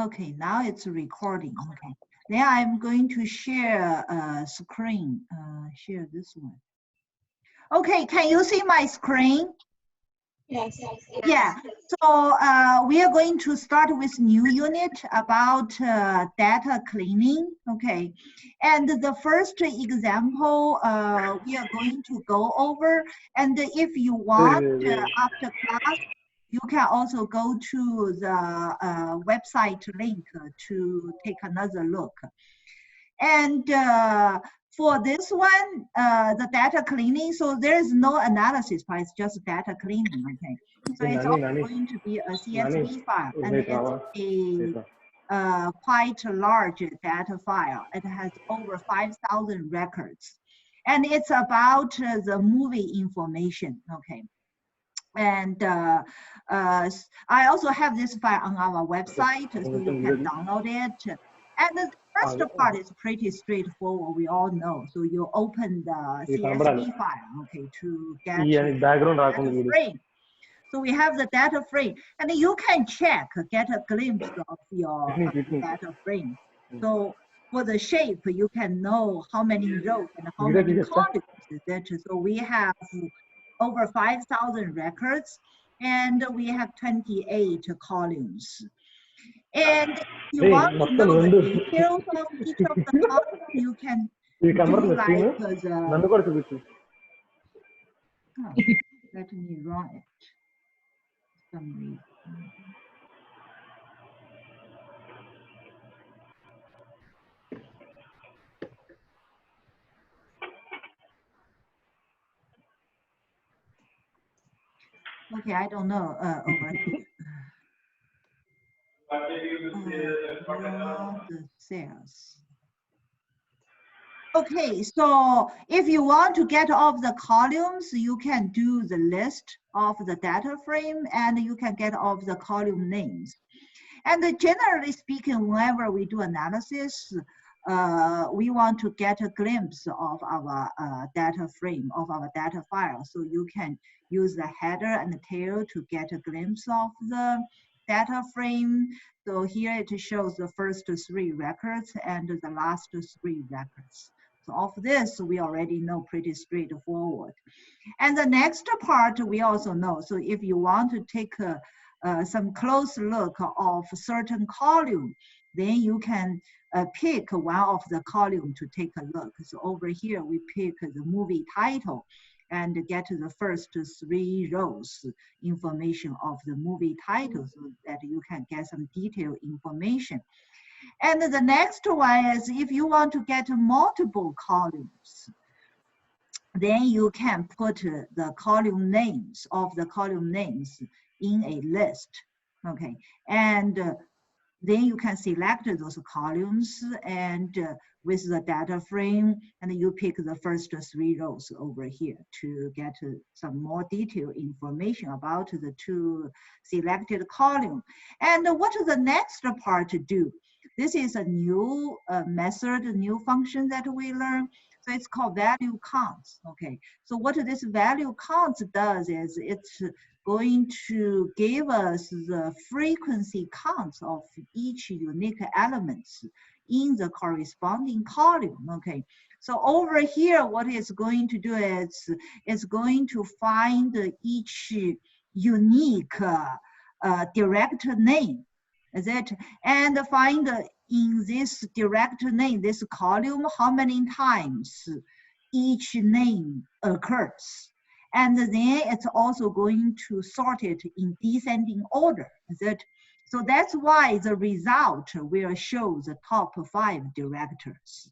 Okay, now it's recording. Okay, then I'm going to share a screen. Share this one. Okay, can you see my screen? Yes. Yeah. So we are going to start with new unit about data cleaning. Okay, and the first example we are going to go over. And if you want after class, you can also go to the website link to take another look. And for this one, the data cleaning, so there is no analysis part, it's just data cleaning, okay? So it's also going to be a CSV file, and it's a quite large data file. It has over 5,000 records. And it's about the movie information, okay? And I also have this file on our website, so you can download it. And the first part is pretty straightforward, we all know. So you open the CSV file, okay, to get the data frame. So we have the data frame, and you can check, get a glimpse of your data frame. So for the shape, you can know how many rows and how many columns. So we have over 5,000 records, and we have 28 columns. And if you want to know the details of each of the columns, you can do like the... Oh, let me run it. Some reason. Okay, I don't know over here. The cells. Okay, so if you want to get off the columns, you can do the list of the data frame, and you can get off the column names. And generally speaking, whenever we do analysis, we want to get a glimpse of our data frame, of our data file. So you can use the header and the tail to get a glimpse of the data frame. So here it shows the first 3 records and the last 3 records. So of this, we already know pretty straightforward. And the next part, we also know. So if you want to take some close look of certain column, then you can pick one of the column to take a look. So over here, we pick the movie title and get the first 3 rows information of the movie title so that you can get some detailed information. And the next one is if you want to get multiple columns, then you can put the column names of the column names in a list, okay? And then you can select those columns and with the data frame, and you pick the first 3 rows over here to get some more detailed information about the 2 selected columns. And what does the next part do? This is a new method, a new function that we learn. So it's called value counts, okay? So what this value counts does is it's going to give us the frequency counts of each unique elements in the corresponding column, okay? So over here, what it's going to do is it's going to find each unique director name, is it? And find in this director name, this column, how many times each name occurs. And then it's also going to sort it in descending order, is it? So that's why the result will show the top 5 directors.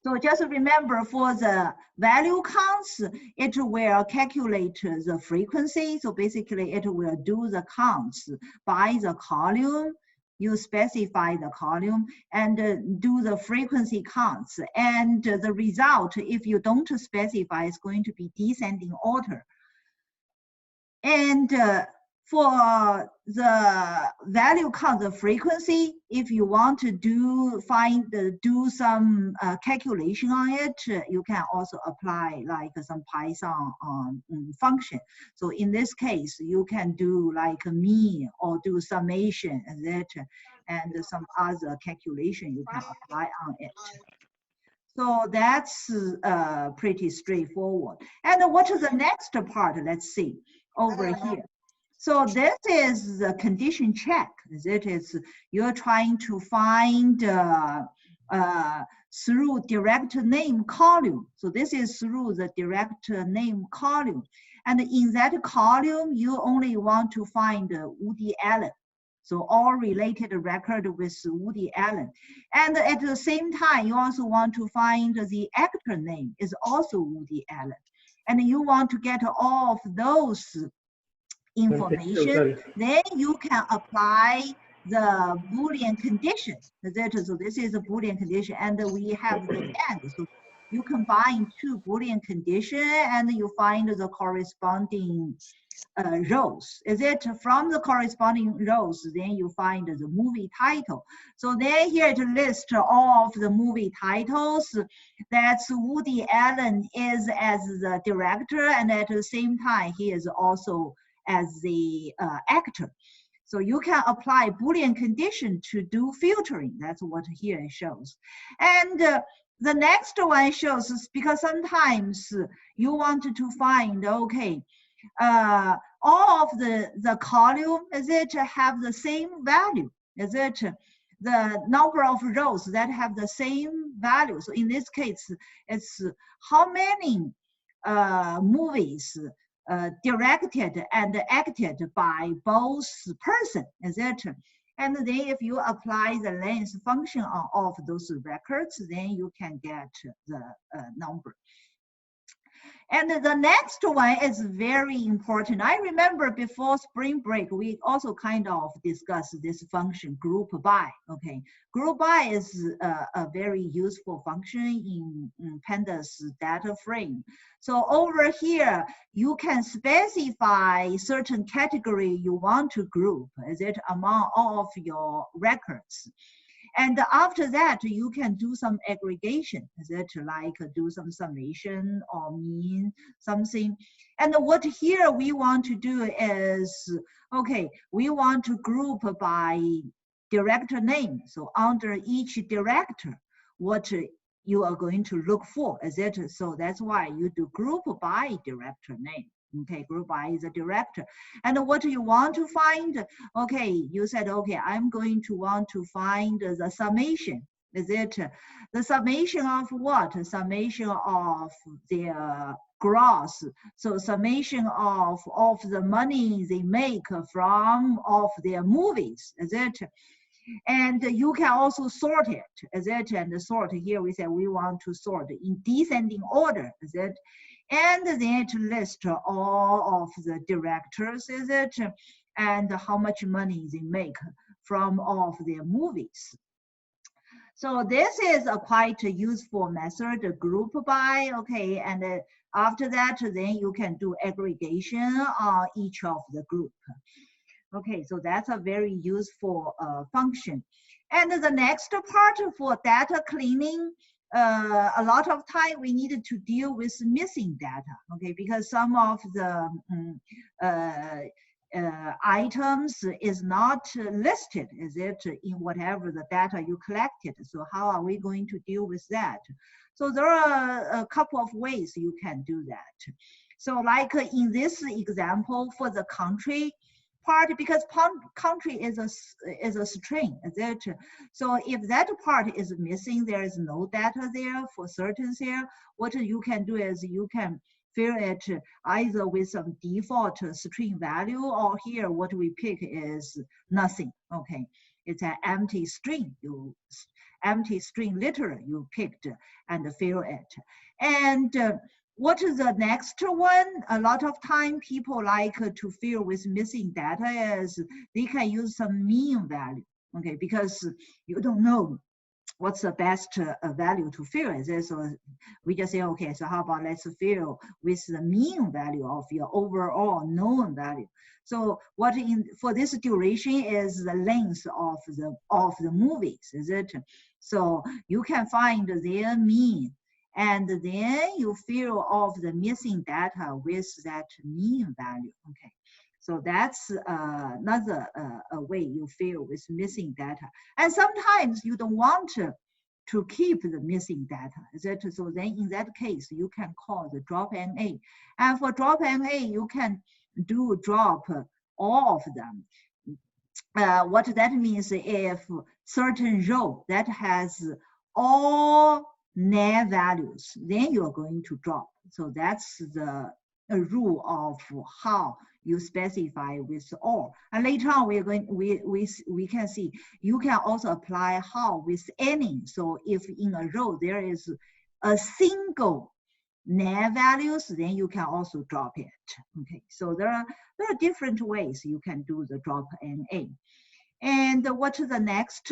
So just remember for the value counts, it will calculate the frequency. So basically it will do the counts by the column. You specify the column and do the frequency counts. And the result, if you don't specify, is going to be descending order. And for the value count, the frequency, if you want to do some calculation on it, you can also apply like some Python function. So in this case, you can do like a mean or do summation, etc., and some other calculation you can apply on it. So that's pretty straightforward. And what is the next part? Let's see over here. So this is the condition check. That is, you're trying to find through direct name column. So this is through the direct name column. And in that column, you only want to find Woody Allen. So all related record with Woody Allen. And at the same time, you also want to find the actor name is also Woody Allen. And you want to get all of those information, then you can apply the Boolean condition. So this is a Boolean condition, and we have the and. So you combine two Boolean condition, and you find the corresponding rows. Is it from the corresponding rows? Then you find the movie title. So then here it lists all of the movie titles. That's Woody Allen is as the director, and at the same time he is also as the actor. So you can apply Boolean condition to do filtering. That's what here it shows. And the next one shows, because sometimes you want to find, okay, all of the column, is it have the same value? Is it the number of rows that have the same value? So in this case, it's how many movies directed and acted by both person, is it? And then if you apply the length function on all of those records, then you can get the number. And the next one is very important. I remember before spring break, we also kind of discussed this function group by, okay? Group by is a very useful function in pandas data frame. So over here, you can specify certain category you want to group, is it among all of your records? And after that, you can do some aggregation, is it like do some summation or mean something. And what here we want to do is, okay, we want to group by director name. So under each director, what you are going to look for, is it? So that's why you do group by director name. Okay, group by is a director. And what you want to find, okay, you said, okay, I'm going to want to find the summation. Is it the summation of what? Summation of their gross. So summation of the money they make from of their movies, is it? And you can also sort it, is it? And sort here we say we want to sort in descending order, is it? And then it lists all of the directors, is it? And how much money they make from all of their movies. So this is a quite useful method, group by, okay? And after that, then you can do aggregation on each of the group. Okay, so that's a very useful function. And the next part for data cleaning, a lot of time we needed to deal with missing data, okay, because some of the items is not listed, is it, in whatever the data you collected. So how are we going to deal with that? So there are a couple of ways you can do that. So like in this example for the country part, because country is a string, is it? So if that part is missing, there is no data there for certain there, what you can do is you can fill it either with some default string value, or here what we pick is nothing, okay? It's an empty string, empty string literal you picked and fill it. And what is the next one? A lot of time people like to fill with missing data is they can use some mean value, okay? Because you don't know what's the best value to fill is it? So we just say, okay, so how about let's fill with the mean value of your overall known value. So what for this duration is the length of the movies, is it? So you can find their mean, and then you fill all of the missing data with that mean value. Okay. So that's another way you fill with missing data. And sometimes you don't want to keep the missing data. Is it? So then in that case, you can call the drop NA. And for drop NA, you can do drop all of them. What that means, if certain row that has all NA values, then you're going to drop. So that's the rule of how you specify with all. And later on, we can see you can also apply how with any. So if in a row there is a single NA values, then you can also drop it. Okay, so there are different ways you can do the drop NA. And what the next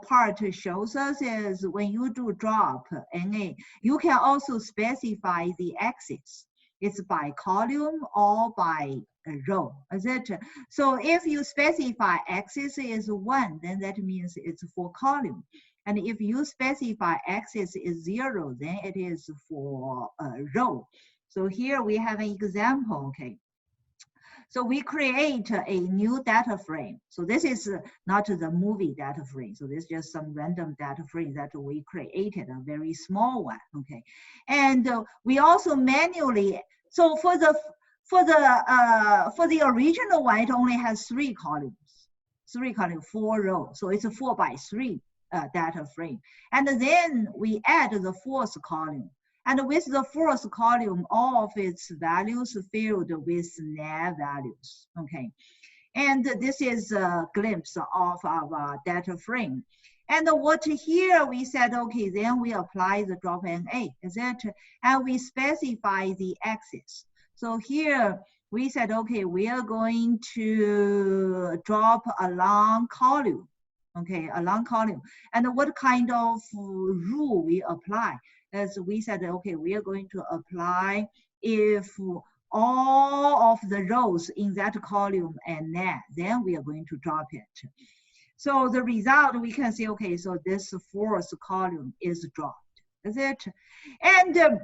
part shows us is when you do drop NA, you can also specify the axis. It's by column or by row, is it? So if you specify axis is 1, then that means it's for column. And if you specify axis is 0, then it is for row. So here we have an example, okay? So we create a new data frame. So this is not the movie data frame. So this is just some random data frame that we created, a very small one, okay? And we also manually, so for the original one, it only has 3 columns, 4 rows. So it's a 4 by 3 data frame. And then we add the 4th column. And with the 4th column, all of its values filled with NA values, okay? And this is a glimpse of our data frame. And what here we said, okay, then we apply the drop NA, is it? And we specify the axis. So here we said, okay, we are going to drop a long column, okay, a long column. And what kind of rule we apply? As we said, okay, we are going to apply if all of the rows in that column are NA, then we are going to drop it. So the result, we can say, okay, so this 4th column is dropped, is it? And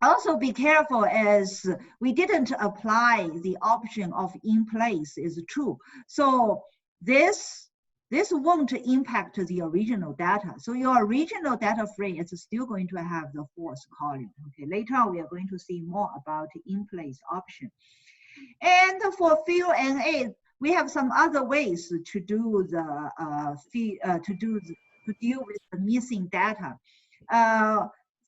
also be careful as we didn't apply the option of in place is true. So this won't impact the original data. So your original data frame is still going to have the 4th column. Okay, later on we are going to see more about in place option. And for fill NA, we have some other ways to do the to deal with the missing data.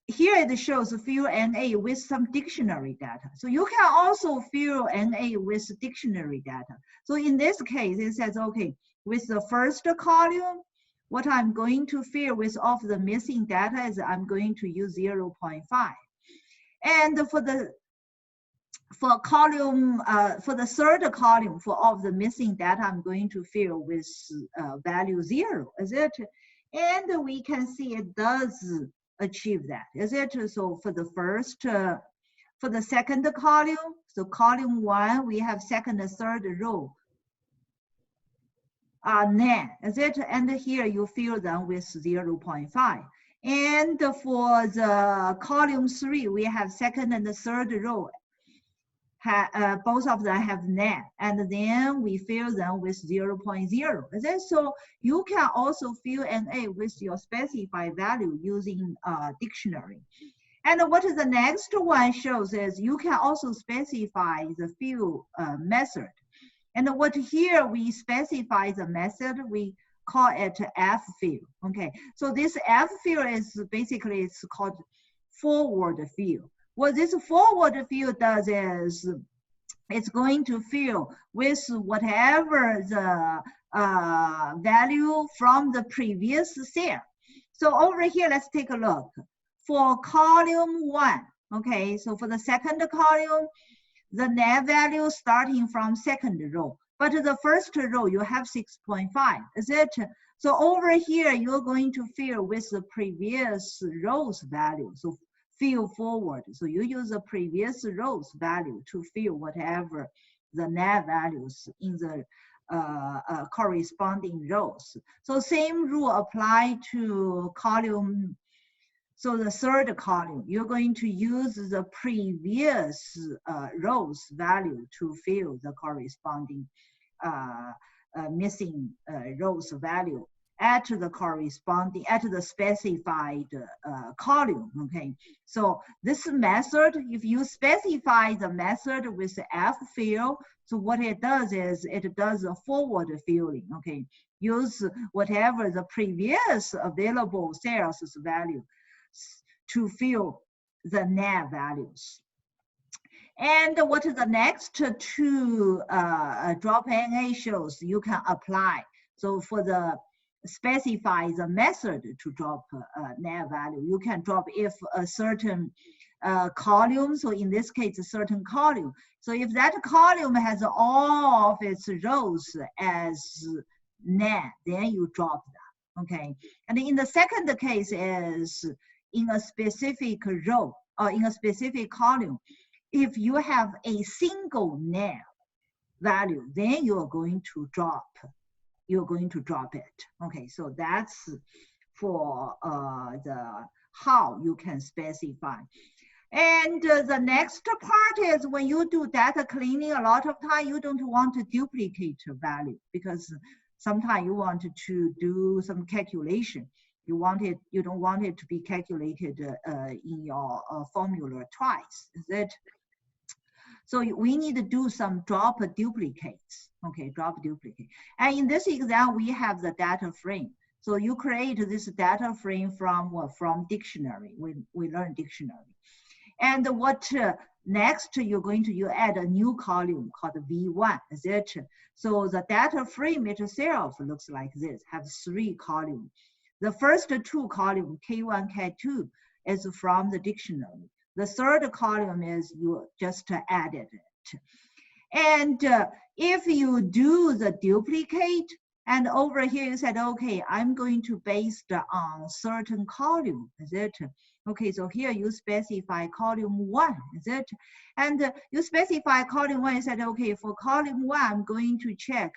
Here it shows fill NA with some dictionary data. So you can also fill NA with dictionary data. So in this case, it says, okay, with the 1st column, what I'm going to fill with all of the missing data is I'm going to use 0.5. And for the 3rd column, for all of the missing data, I'm going to fill with value 0, is it? And we can see it does achieve that, is it? So for the 2nd column, so column 1, we have 2nd and 3rd row are NA, is it? And here you fill them with 0.5. And for the column 3, we have 2nd and the 3rd row. Both of them have NA, and then we fill them with 0.0. Is it? So you can also fill NA with your specified value using dictionary. And what the next one shows is you can also specify the fill method. And what here we specify the method, we call it F fill. Okay, so this F fill is basically, it's called forward fill. What this forward fill does is it's going to fill with whatever the value from the previous cell. So over here, let's take a look. For column 1, okay, so for the 2nd column, the NA value starting from 2nd row. but the first row you have 6.5, is it? So over here, you're going to fill with the previous row's value. So fill forward. So you use the previous row's value to fill whatever the net values in the corresponding rows. So same rule apply to column. So the third column, you're going to use the previous row's value to fill the corresponding missing row's value at the corresponding, at the specified column, okay? So this method, if you specify the method with F fill, so what it does is it does a forward filling, okay? Use whatever the previous available cells value to fill the net values. And what is the next two drop NA shows you can apply. So for the specify the method to drop net value, you can drop if a certain column, so in this case, a certain column. So if that column has all of its rows as net, then you drop that, okay? And in the second case is in a specific row or in a specific column, if you have a single net value, then you're going to drop it. Okay, so that's for the how you can specify. And the next part is when you do data cleaning, a lot of time you don't want to duplicate value because sometimes you want to do some calculation. You don't want it to be calculated in your formula twice, is it? So we need to do some drop duplicates, okay, drop duplicate. And in this example, we have the data frame. So you create this data frame from what? From dictionary. We learn dictionary. And what next you add a new column called V1, is it? So the data frame itself looks like this, have 3 columns. The first 2 columns, K1, K2, is from the dictionary. The third column is you just added it. And if you do the duplicate, and over here you said, okay, I'm going to base on certain column, is it? Okay, so here you specify column 1, is it? And you specify column 1, you said, okay, for column 1, I'm going to check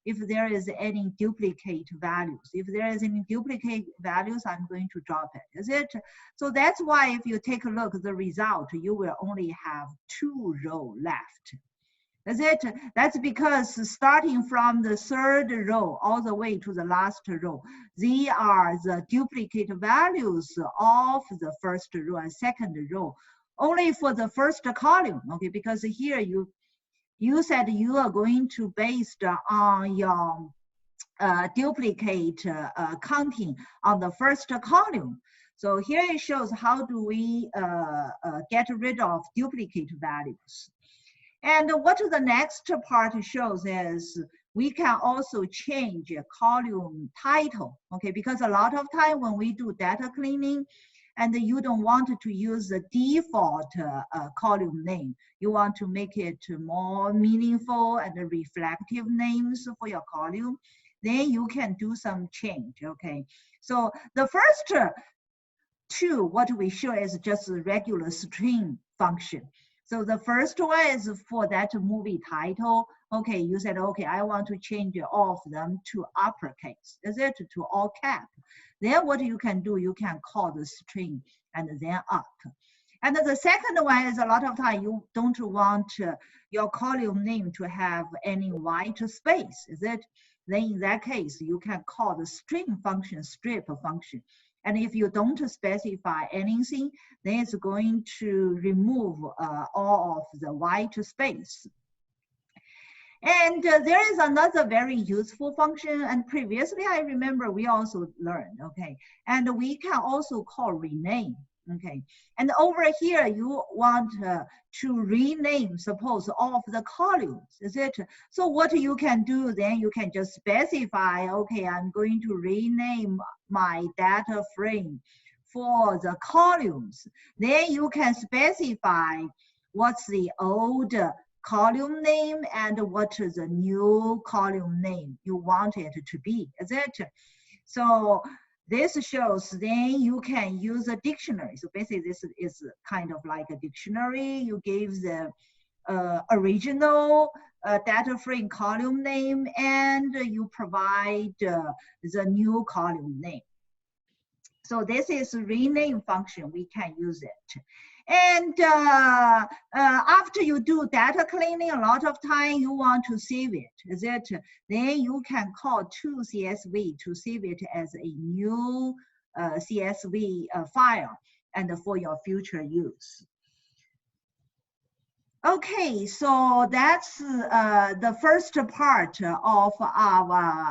if there is any duplicate values. If there is any duplicate values, I'm going to drop it, is it? So that's why if you take a look at the result, you will only have 2 rows left. Is it? That's because starting from the 3rd row all the way to the last row, they are the duplicate values of the 1st row and 2nd row, only for the 1st column, okay? Because here you said you are going to base on your duplicate counting on the 1st column. So here it shows how do we get rid of duplicate values. And what the next part shows is we can also change a column title, okay? Because a lot of time when we do data cleaning and you don't want to use the default column name, you want to make it more meaningful and reflective names for your column, then you can do some change, okay? So the first 2, what we show is just a regular string function. So the first one is for that movie title. Okay, you said, okay, I want to change all of them to uppercase, is it? To all cap. Then what you can do, you can call the string and then up. And the second one is a lot of time you don't want your column name to have any white space, is it? Then in that case, you can call the string function, strip function. And if you don't specify anything, then it's going to remove all of the white space. And there is another very useful function. And previously, I remember we also learned, okay? And we can also call rename, okay? And over here, you want to rename, suppose, all of the columns, is it? So what you can do, then you can just specify, okay, I'm going to rename my data frame for the columns. Then you can specify what's the old column name and what is the new column name you want it to be, is it? So this shows then you can use a dictionary. So basically this is kind of like a dictionary. You give the original data frame column name and you provide the new column name. So this is rename function, we can use it. And after you do data cleaning, a lot of time you want to save it, is it? Then you can call to CSV to save it as a new CSV file and for your future use. Okay, so that's the first part of our